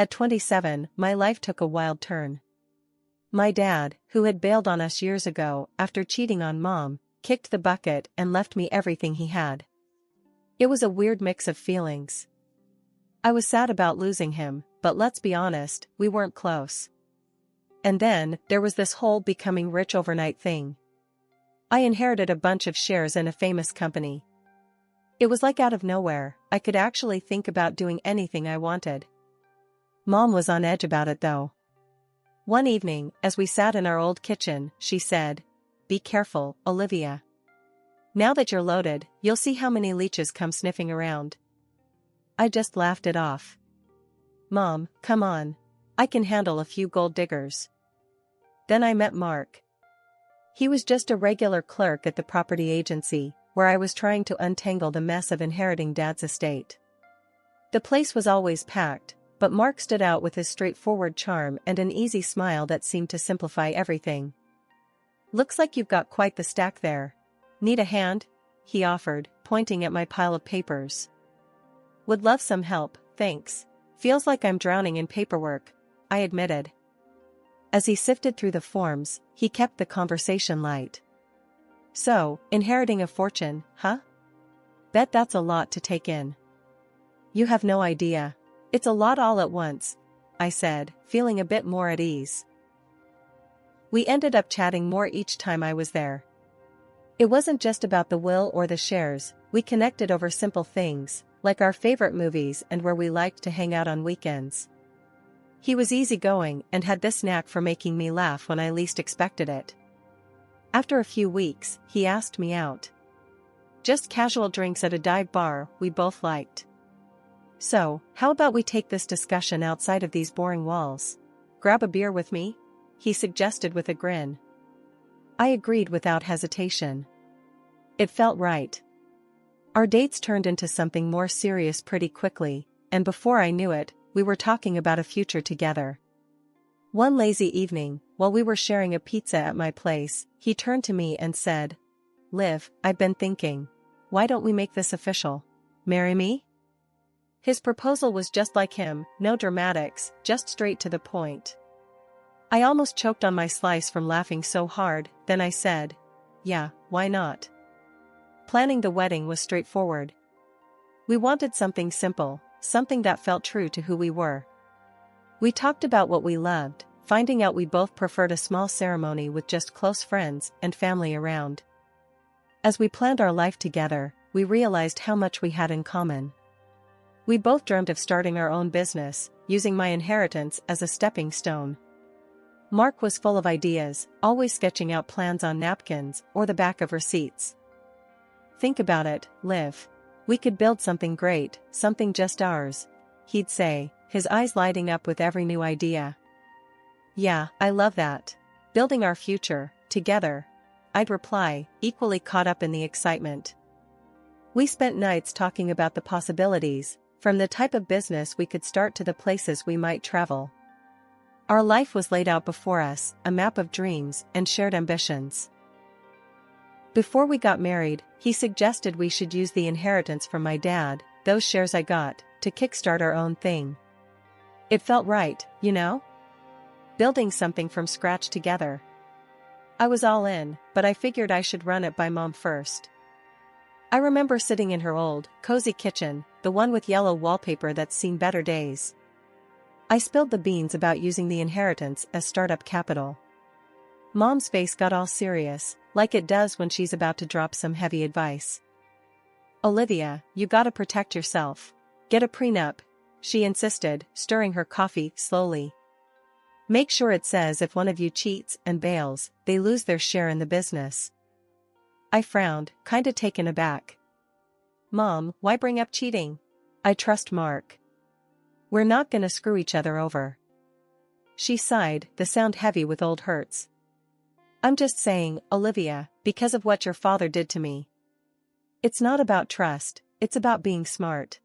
At 27, my life took a wild turn. My dad, who had bailed on us years ago after cheating on Mom, kicked the bucket and left me everything he had. It was a weird mix of feelings. I was sad about losing him, but let's be honest, we weren't close. And then, there was this whole becoming rich overnight thing. I inherited a bunch of shares in a famous company. It was like out of nowhere, I could actually think about doing anything I wanted. Mom was on edge about it though. One evening, as we sat in our old kitchen, she said, "Be careful, Olivia. Now that you're loaded, you'll see how many leeches come sniffing around." I just laughed it off. "Mom, come on. I can handle a few gold diggers." Then I met Mark. He was just a regular clerk at the property agency, where I was trying to untangle the mess of inheriting Dad's estate. The place was always packed, but Mark stood out with his straightforward charm and an easy smile that seemed to simplify everything. "Looks like you've got quite the stack there. Need a hand?" he offered, pointing at my pile of papers. "Would love some help, thanks. Feels like I'm drowning in paperwork," I admitted. As he sifted through the forms, he kept the conversation light. "So, inheriting a fortune, huh? Bet that's a lot to take in." "You have no idea. It's a lot all at once," I said, feeling a bit more at ease. We ended up chatting more each time I was there. It wasn't just about the will or the shares, we connected over simple things, like our favorite movies and where we liked to hang out on weekends. He was easygoing and had this knack for making me laugh when I least expected it. After a few weeks, he asked me out. Just casual drinks at a dive bar we both liked. "So, how about we take this discussion outside of these boring walls? Grab a beer with me?" he suggested with a grin. I agreed without hesitation. It felt right. Our dates turned into something more serious pretty quickly, and before I knew it, we were talking about a future together. One lazy evening, while we were sharing a pizza at my place, he turned to me and said, "Liv, I've been thinking. Why don't we make this official? Marry me?" His proposal was just like him, no dramatics, just straight to the point. I almost choked on my slice from laughing so hard, then I said, "Yeah, why not?" Planning the wedding was straightforward. We wanted something simple, something that felt true to who we were. We talked about what we loved, finding out we both preferred a small ceremony with just close friends and family around. As we planned our life together, we realized how much we had in common. We both dreamt of starting our own business, using my inheritance as a stepping stone. Mark was full of ideas, always sketching out plans on napkins or the back of receipts. "Think about it, Liv. We could build something great, something just ours," he'd say, his eyes lighting up with every new idea. "Yeah, I love that. Building our future, together," I'd reply, equally caught up in the excitement. We spent nights talking about the possibilities, from the type of business we could start to the places we might travel. Our life was laid out before us, a map of dreams and shared ambitions. Before we got married, he suggested we should use the inheritance from my dad, those shares I got, to kickstart our own thing. It felt right, you know? Building something from scratch together. I was all in, but I figured I should run it by Mom first. I remember sitting in her old, cozy kitchen, the one with yellow wallpaper that's seen better days. I spilled the beans about using the inheritance as startup capital. Mom's face got all serious, like it does when she's about to drop some heavy advice. "Olivia, you gotta protect yourself. Get a prenup," she insisted, stirring her coffee slowly. "Make sure it says if one of you cheats and bails, they lose their share in the business." I frowned, kinda taken aback. "Mom, why bring up cheating? I trust Mark. We're not gonna screw each other over." She sighed, the sound heavy with old hurts. "I'm just saying, Olivia, because of what your father did to me. It's not about trust, it's about being smart."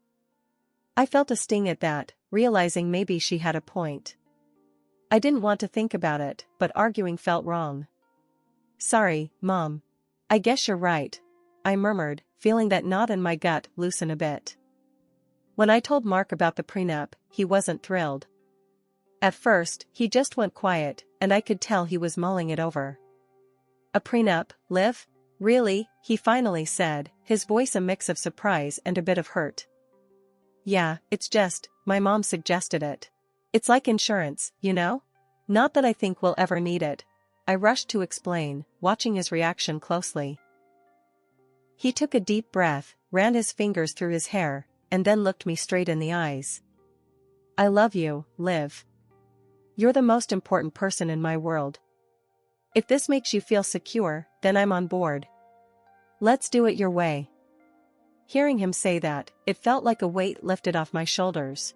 I felt a sting at that, realizing maybe she had a point. I didn't want to think about it, but arguing felt wrong. "Sorry, Mom. I guess you're right," I murmured, feeling that knot in my gut loosen a bit. When I told Mark about the prenup, he wasn't thrilled. At first, he just went quiet, and I could tell he was mulling it over. A prenup, Liv? Really? He finally said, his voice a mix of surprise and a bit of hurt. Yeah, it's just, my mom suggested it. It's like insurance, you know? Not that I think we'll ever need it. I rushed to explain, watching his reaction closely. He took a deep breath, ran his fingers through his hair, and then looked me straight in the eyes. I love you, Liv. You're the most important person in my world. If this makes you feel secure, then I'm on board. Let's do it your way. Hearing him say that, it felt like a weight lifted off my shoulders.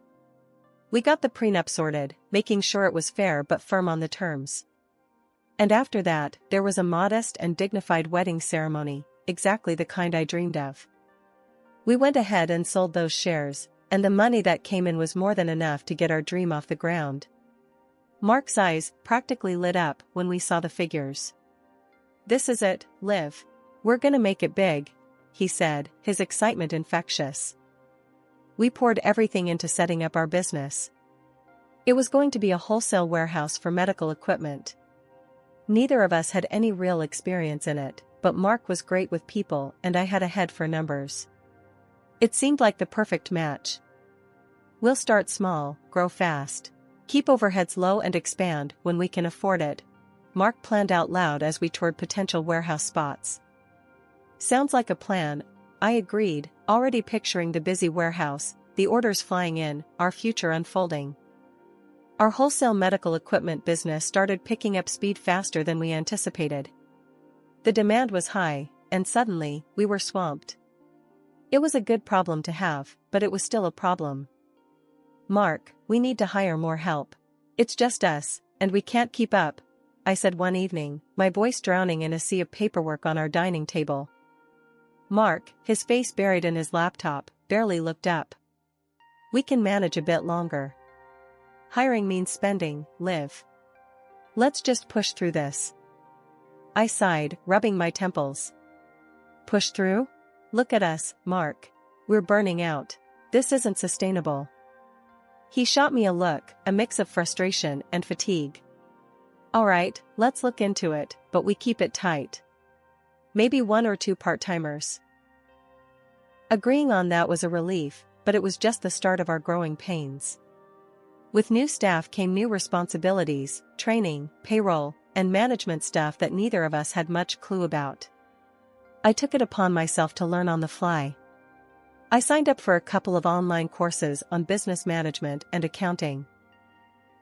We got the prenup sorted, making sure it was fair but firm on the terms. And after that, there was a modest and dignified wedding ceremony, exactly the kind I dreamed of. We went ahead and sold those shares, and the money that came in was more than enough to get our dream off the ground. Mark's eyes practically lit up when we saw the figures. This is it, Liv. We're gonna make it big, he said, his excitement infectious. We poured everything into setting up our business. It was going to be a wholesale warehouse for medical equipment. Neither of us had any real experience in it, but Mark was great with people and I had a head for numbers. It seemed like the perfect match. We'll start small, grow fast. Keep overheads low and expand when we can afford it, Mark planned out loud as we toured potential warehouse spots. Sounds like a plan, I agreed, already picturing the busy warehouse, the orders flying in, our future unfolding. Our wholesale medical equipment business started picking up speed faster than we anticipated. The demand was high, and suddenly, we were swamped. It was a good problem to have, but it was still a problem. Mark, we need to hire more help. It's just us, and we can't keep up, I said one evening, my voice drowning in a sea of paperwork on our dining table. Mark, his face buried in his laptop, barely looked up. We can manage a bit longer. Hiring means spending, Liv. Let's just push through this. I sighed, rubbing my temples. Push through? Look at us, Mark. We're burning out. This isn't sustainable. He shot me a look, a mix of frustration and fatigue. All right, let's look into it, but we keep it tight. Maybe 1 or 2 part-timers. Agreeing on that was a relief, but it was just the start of our growing pains. With new staff came new responsibilities, training, payroll, and management stuff that neither of us had much clue about. I took it upon myself to learn on the fly. I signed up for a couple of online courses on business management and accounting.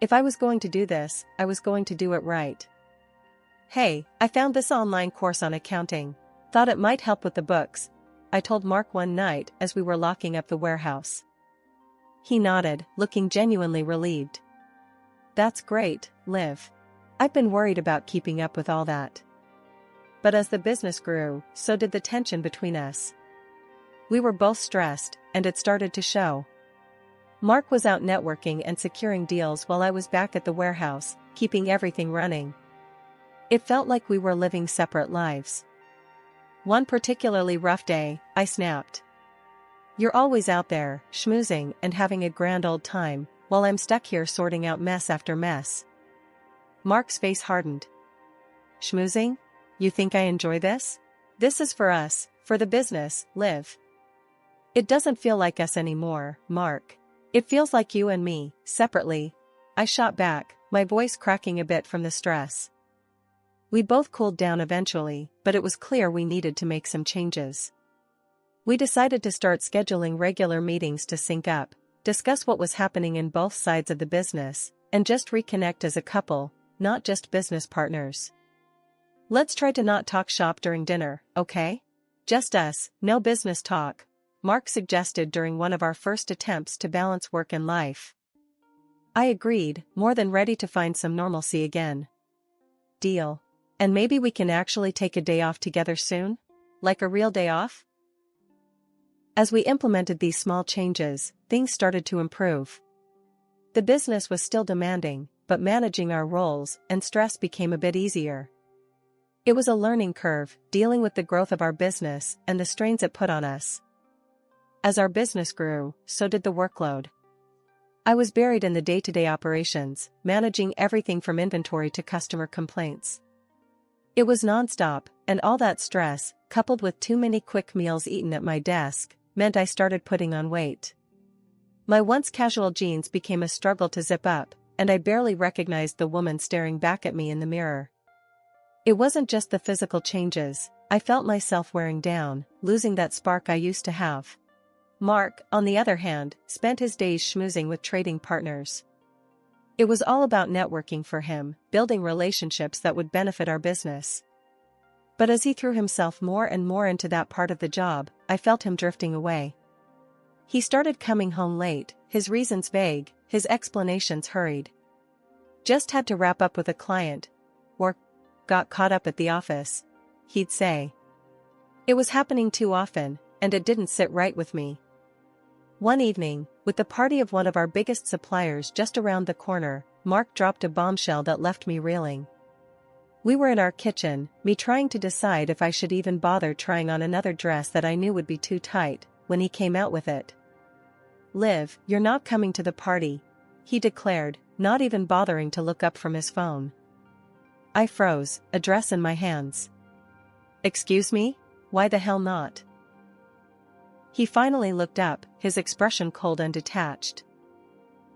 If I was going to do this, I was going to do it right. Hey, I found this online course on accounting. Thought it might help with the books, I told Mark one night as we were locking up the warehouse. He nodded, looking genuinely relieved. That's great, Liv. I've been worried about keeping up with all that. But as the business grew, so did the tension between us. We were both stressed, and it started to show. Mark was out networking and securing deals while I was back at the warehouse, keeping everything running. It felt like we were living separate lives. One particularly rough day, I snapped. You're always out there, schmoozing and having a grand old time, while I'm stuck here sorting out mess after mess. Mark's face hardened. Schmoozing? You think I enjoy this? This is for us, for the business, Liv. It doesn't feel like us anymore, Mark. It feels like you and me, separately. I shot back, my voice cracking a bit from the stress. We both cooled down eventually, but it was clear we needed to make some changes. We decided to start scheduling regular meetings to sync up, discuss what was happening in both sides of the business, and just reconnect as a couple, not just business partners. Let's try to not talk shop during dinner, okay? Just us, no business talk, Mark suggested during one of our first attempts to balance work and life. I agreed, more than ready to find some normalcy again. Deal. And maybe we can actually take a day off together soon? Like a real day off? As we implemented these small changes, things started to improve. The business was still demanding, but managing our roles and stress became a bit easier. It was a learning curve, dealing with the growth of our business and the strains it put on us. As our business grew, so did the workload. I was buried in the day-to-day operations, managing everything from inventory to customer complaints. It was non-stop, and all that stress, coupled with too many quick meals eaten at my desk, meant I started putting on weight. My once casual jeans became a struggle to zip up, and I barely recognized the woman staring back at me in the mirror. It wasn't just the physical changes, I felt myself wearing down, losing that spark I used to have. Mark, on the other hand, spent his days schmoozing with trading partners. It was all about networking for him, building relationships that would benefit our business. But as he threw himself more and more into that part of the job, I felt him drifting away. He started coming home late, his reasons vague, his explanations hurried. Just had to wrap up with a client, or got caught up at the office, he'd say. It was happening too often, and it didn't sit right with me. One evening, with the party of one of our biggest suppliers just around the corner, Mark dropped a bombshell that left me reeling. We were in our kitchen, me trying to decide if I should even bother trying on another dress that I knew would be too tight, when he came out with it. "Liv, you're not coming to the party," he declared, not even bothering to look up from his phone. I froze, a dress in my hands. "Excuse me? Why the hell not?" He finally looked up, his expression cold and detached.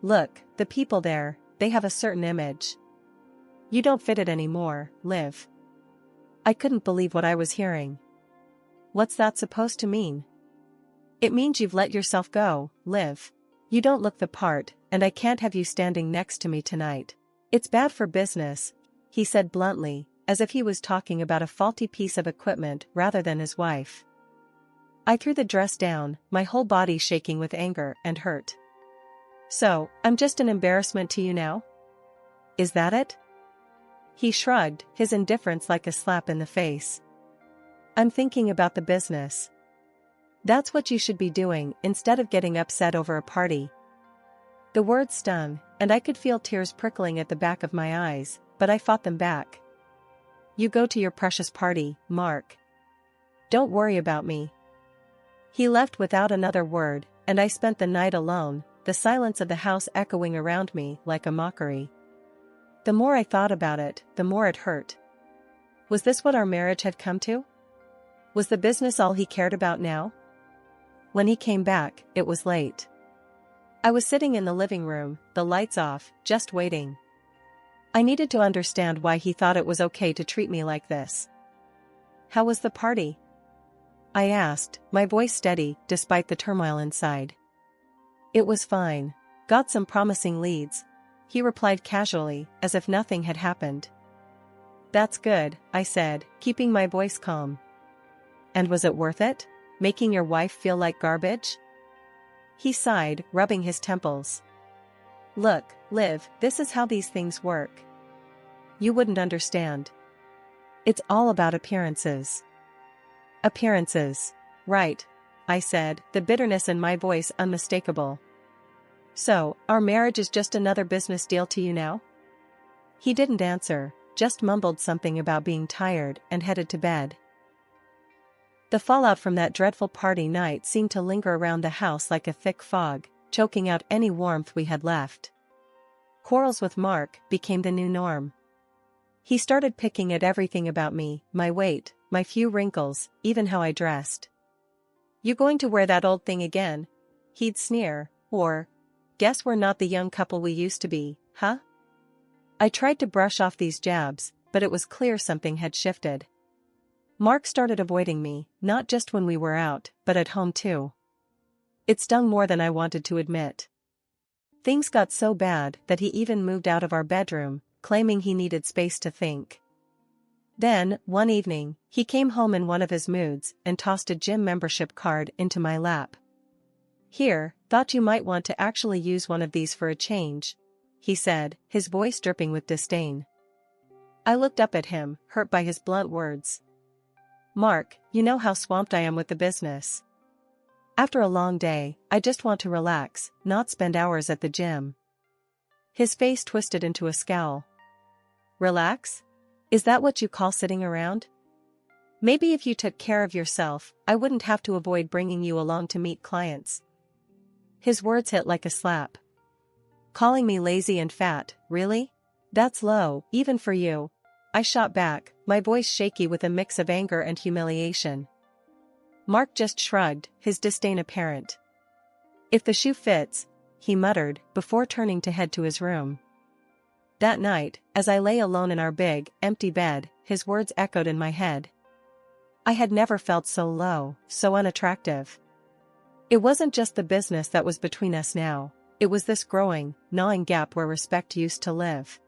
"Look, the people there, they have a certain image. You don't fit it anymore, Liv." I couldn't believe what I was hearing. "What's that supposed to mean?" "It means you've let yourself go, Liv. You don't look the part, and I can't have you standing next to me tonight. It's bad for business," he said bluntly, as if he was talking about a faulty piece of equipment rather than his wife. I threw the dress down, my whole body shaking with anger and hurt. "So, I'm just an embarrassment to you now? Is that it?" He shrugged, his indifference like a slap in the face. "I'm thinking about the business." "That's what you should be doing instead of getting upset over a party." The words stung, and I could feel tears prickling at the back of my eyes, but I fought them back. "You go to your precious party, Mark. Don't worry about me." He left without another word, and I spent the night alone, the silence of the house echoing around me like a mockery. The more I thought about it, the more it hurt. Was this what our marriage had come to? Was the business all he cared about now? When he came back, it was late. I was sitting in the living room, the lights off, just waiting. I needed to understand why he thought it was okay to treat me like this. "How was the party?" I asked, my voice steady, despite the turmoil inside. "It was fine. Got some promising leads," he replied casually, as if nothing had happened. "That's good," I said, keeping my voice calm. "And was it worth it? Making your wife feel like garbage?" He sighed, rubbing his temples. "Look, Liv, this is how these things work. You wouldn't understand. It's all about appearances." "Appearances. Right," I said, the bitterness in my voice unmistakable. "So, our marriage is just another business deal to you now?" He didn't answer, just mumbled something about being tired and headed to bed. The fallout from that dreadful party night seemed to linger around the house like a thick fog, choking out any warmth we had left. Quarrels with Mark became the new norm. He started picking at everything about me, my weight, my few wrinkles, even how I dressed. "You going to wear that old thing again?" he'd sneer, or, "Guess we're not the young couple we used to be, huh?" I tried to brush off these jabs, but it was clear something had shifted. Mark started avoiding me, not just when we were out, but at home too. It stung more than I wanted to admit. Things got so bad that he even moved out of our bedroom, claiming he needed space to think. Then, one evening, he came home in one of his moods and tossed a gym membership card into my lap. "Here, thought you might want to actually use one of these for a change," he said, his voice dripping with disdain. I looked up at him, hurt by his blunt words. "Mark, you know how swamped I am with the business. After a long day, I just want to relax, not spend hours at the gym." His face twisted into a scowl. "Relax? Is that what you call sitting around? Maybe if you took care of yourself, I wouldn't have to avoid bringing you along to meet clients." His words hit like a slap. Calling me lazy and fat, really? That's low, even for you. I shot back, my voice shaky with a mix of anger and humiliation. Mark just shrugged, his disdain apparent. If the shoe fits, he muttered, before turning to head to his room. That night, as I lay alone in our big, empty bed, his words echoed in my head. I had never felt so low, so unattractive. It wasn't just the business that was between us now, it was this growing, gnawing gap where respect used to live.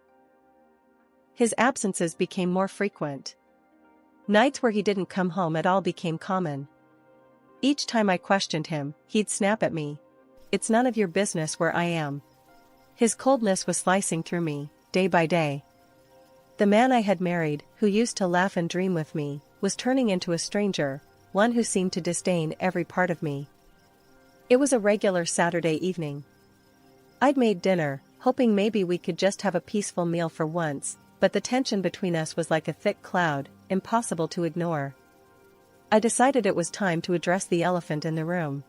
His absences became more frequent. Nights where he didn't come home at all became common. Each time I questioned him, he'd snap at me. It's none of your business where I am. His coldness was slicing through me, day by day. The man I had married, who used to laugh and dream with me, was turning into a stranger, one who seemed to disdain every part of me. It was a regular Saturday evening. I'd made dinner, hoping maybe we could just have a peaceful meal for once, but the tension between us was like a thick cloud, impossible to ignore. I decided it was time to address the elephant in the room.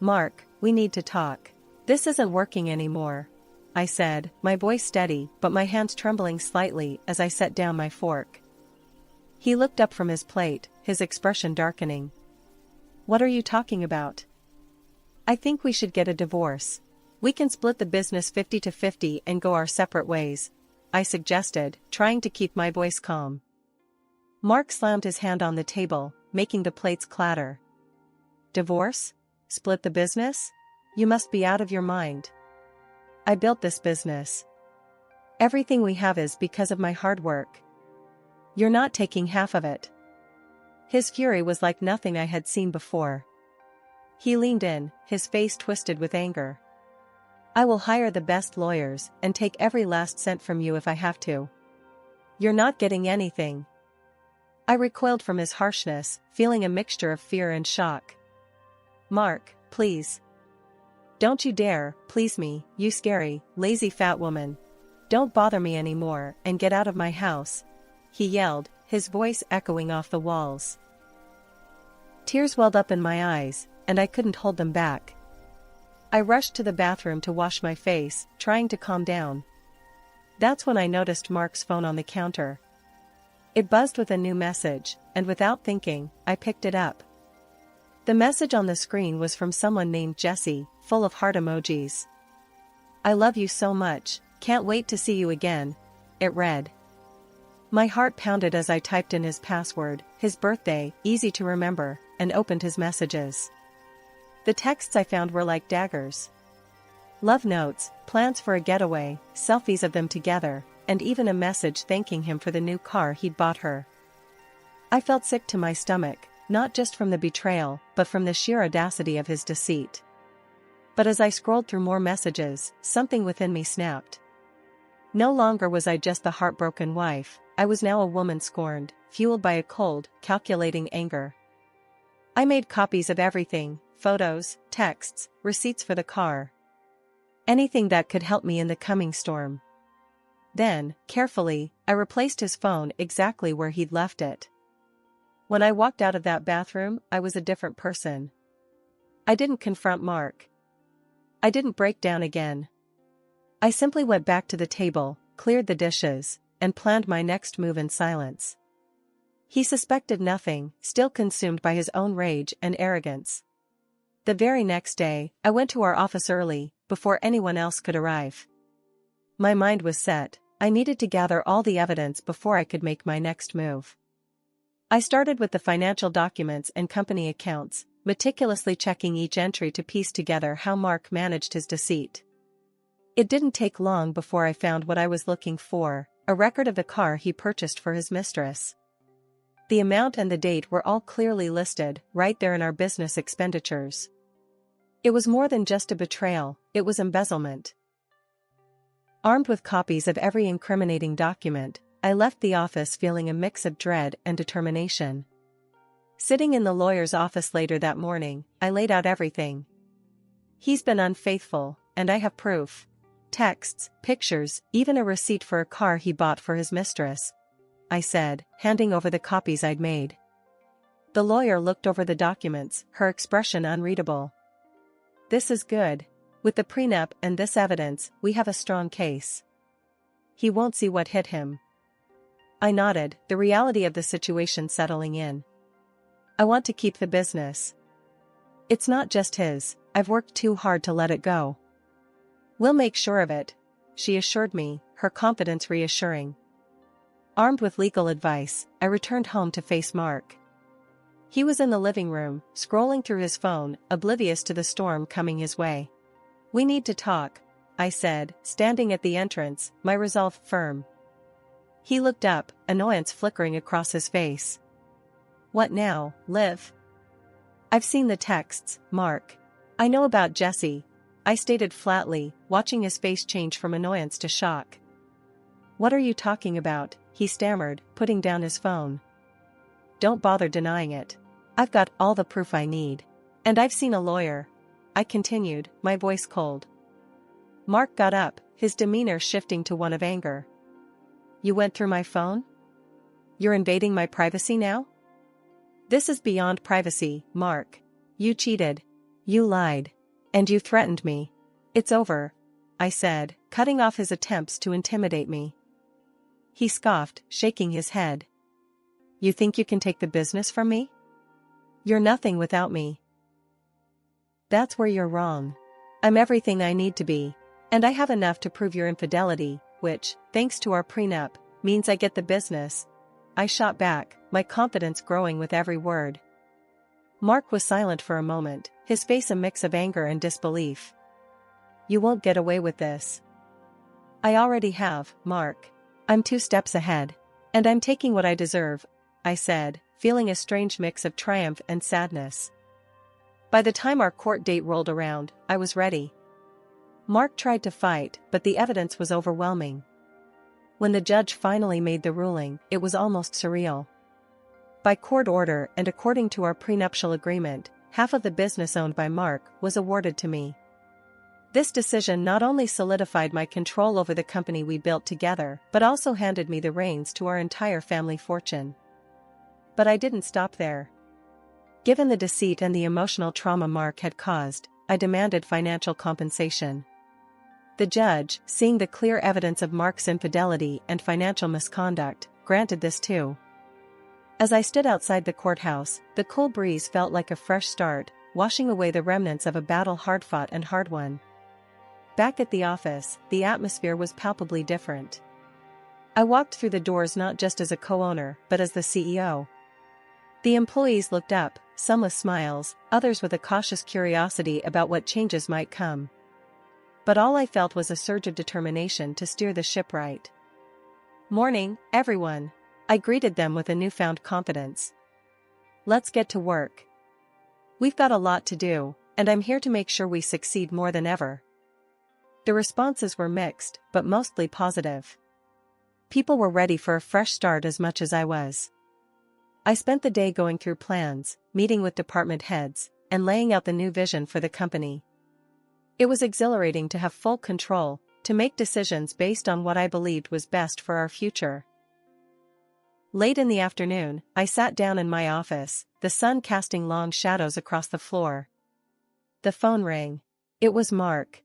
Mark, we need to talk. This isn't working anymore, I said, my voice steady but my hands trembling slightly as I set down my fork. He looked up from his plate, his expression darkening. What are you talking about? I think we should get a divorce. We can split the business 50-50 and go our separate ways, I suggested, trying to keep my voice calm. Mark slammed his hand on the table, making the plates clatter. Divorce? Split the business? You must be out of your mind. I built this business. Everything we have is because of my hard work. You're not taking half of it. His fury was like nothing I had seen before. He leaned in, his face twisted with anger. I will hire the best lawyers and take every last cent from you if I have to. You're not getting anything. I recoiled from his harshness, feeling a mixture of fear and shock. Mark, please. Don't you dare, please me, you scary, lazy fat woman. Don't bother me anymore and get out of my house, he yelled, his voice echoing off the walls. Tears welled up in my eyes, and I couldn't hold them back. I rushed to the bathroom to wash my face, trying to calm down. That's when I noticed Mark's phone on the counter. It buzzed with a new message, and without thinking, I picked it up. The message on the screen was from someone named Jesse, full of heart emojis. I love you so much, can't wait to see you again, it read. My heart pounded as I typed in his password, his birthday, easy to remember, and opened his messages. The texts I found were like daggers. Love notes, plans for a getaway, selfies of them together, and even a message thanking him for the new car he'd bought her. I felt sick to my stomach, not just from the betrayal, but from the sheer audacity of his deceit. But as I scrolled through more messages, something within me snapped. No longer was I just the heartbroken wife, I was now a woman scorned, fueled by a cold, calculating anger. I made copies of everything, photos, texts, receipts for the car. Anything that could help me in the coming storm. Then, carefully, I replaced his phone exactly where he'd left it. When I walked out of that bathroom, I was a different person. I didn't confront Mark. I didn't break down again. I simply went back to the table, cleared the dishes, and planned my next move in silence. He suspected nothing, still consumed by his own rage and arrogance. The very next day, I went to our office early, before anyone else could arrive. My mind was set, I needed to gather all the evidence before I could make my next move. I started with the financial documents and company accounts, meticulously checking each entry to piece together how Mark managed his deceit. It didn't take long before I found what I was looking for, a record of the car he purchased for his mistress. The amount and the date were all clearly listed, right there in our business expenditures. It was more than just a betrayal, it was embezzlement. Armed with copies of every incriminating document, I left the office feeling a mix of dread and determination. Sitting in the lawyer's office later that morning, I laid out everything. He's been unfaithful, and I have proof. Texts, pictures, even a receipt for a car he bought for his mistress, I said, handing over the copies I'd made. The lawyer looked over the documents, her expression unreadable. This is good. With the prenup and this evidence, we have a strong case. He won't see what hit him. I nodded, the reality of the situation settling in. I want to keep the business. It's not just his, I've worked too hard to let it go. We'll make sure of it, she assured me, her confidence reassuring. Armed with legal advice, I returned home to face Mark. He was in the living room, scrolling through his phone, oblivious to the storm coming his way. We need to talk, I said, standing at the entrance, my resolve firm. He looked up, annoyance flickering across his face. What now, Liv? I've seen the texts, Mark. I know about Jesse, I stated flatly, watching his face change from annoyance to shock. What are you talking about? He stammered, putting down his phone. Don't bother denying it. I've got all the proof I need. And I've seen a lawyer, I continued, my voice cold. Mark got up, his demeanor shifting to one of anger. You went through my phone? You're invading my privacy now? This is beyond privacy, Mark. You cheated. You lied. And you threatened me. It's over, I said, cutting off his attempts to intimidate me. He scoffed, shaking his head. You think you can take the business from me? You're nothing without me. That's where you're wrong. I'm everything I need to be. And I have enough to prove your infidelity, which, thanks to our prenup, means I get the business. I shot back, my confidence growing with every word. Mark was silent for a moment, his face a mix of anger and disbelief. You won't get away with this. I already have, Mark. I'm 2 steps ahead. And I'm taking what I deserve, I said, feeling a strange mix of triumph and sadness. By the time our court date rolled around, I was ready. Mark tried to fight, but the evidence was overwhelming. When the judge finally made the ruling, it was almost surreal. By court order and according to our prenuptial agreement, half of the business owned by Mark was awarded to me. This decision not only solidified my control over the company we built together, but also handed me the reins to our entire family fortune. But I didn't stop there. Given the deceit and the emotional trauma Mark had caused, I demanded financial compensation. The judge, seeing the clear evidence of Mark's infidelity and financial misconduct, granted this too. As I stood outside the courthouse, the cool breeze felt like a fresh start, washing away the remnants of a battle hard-fought and hard-won. Back at the office, the atmosphere was palpably different. I walked through the doors not just as a co-owner, but as the CEO. The employees looked up, some with smiles, others with a cautious curiosity about what changes might come. But all I felt was a surge of determination to steer the ship right. Morning, everyone. I greeted them with a newfound confidence. Let's get to work. We've got a lot to do, and I'm here to make sure we succeed more than ever. The responses were mixed, but mostly positive. People were ready for a fresh start as much as I was. I spent the day going through plans, meeting with department heads, and laying out the new vision for the company. It was exhilarating to have full control, to make decisions based on what I believed was best for our future. Late in the afternoon, I sat down in my office, the sun casting long shadows across the floor. The phone rang. It was Mark.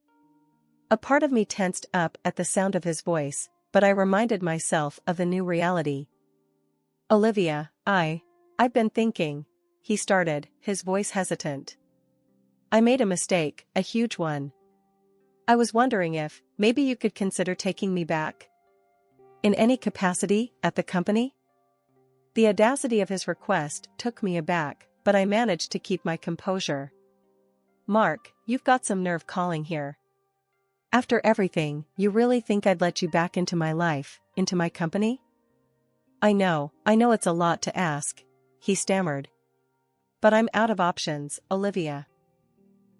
A part of me tensed up at the sound of his voice, but I reminded myself of the new reality. Olivia, I've been thinking, he started, his voice hesitant. I made a mistake, a huge one. I was wondering if, maybe you could consider taking me back. In any capacity, at the company? The audacity of his request took me aback, but I managed to keep my composure. Mark, you've got some nerve calling here. After everything, you really think I'd let you back into my life, into my company? I know it's a lot to ask, he stammered. But I'm out of options, Olivia.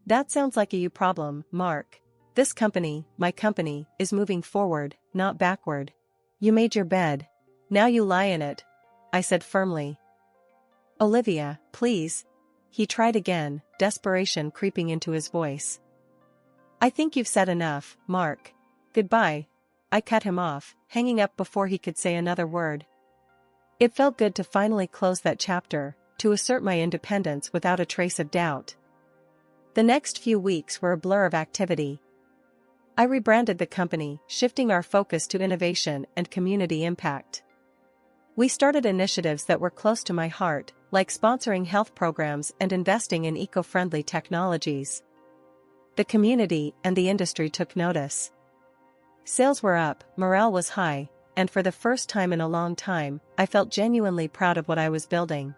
That sounds like a you problem, Mark. This company, my company, is moving forward, not backward. You made your bed. Now you lie in it, I said firmly. Olivia, please. He tried again, desperation creeping into his voice. I think you've said enough, Mark. Goodbye. I cut him off, hanging up before he could say another word. It felt good to finally close that chapter, to assert my independence without a trace of doubt. The next few weeks were a blur of activity. I rebranded the company, shifting our focus to innovation and community impact. We started initiatives that were close to my heart, like sponsoring health programs and investing in eco-friendly technologies. The community and the industry took notice. Sales were up, morale was high, and for the first time in a long time, I felt genuinely proud of what I was building.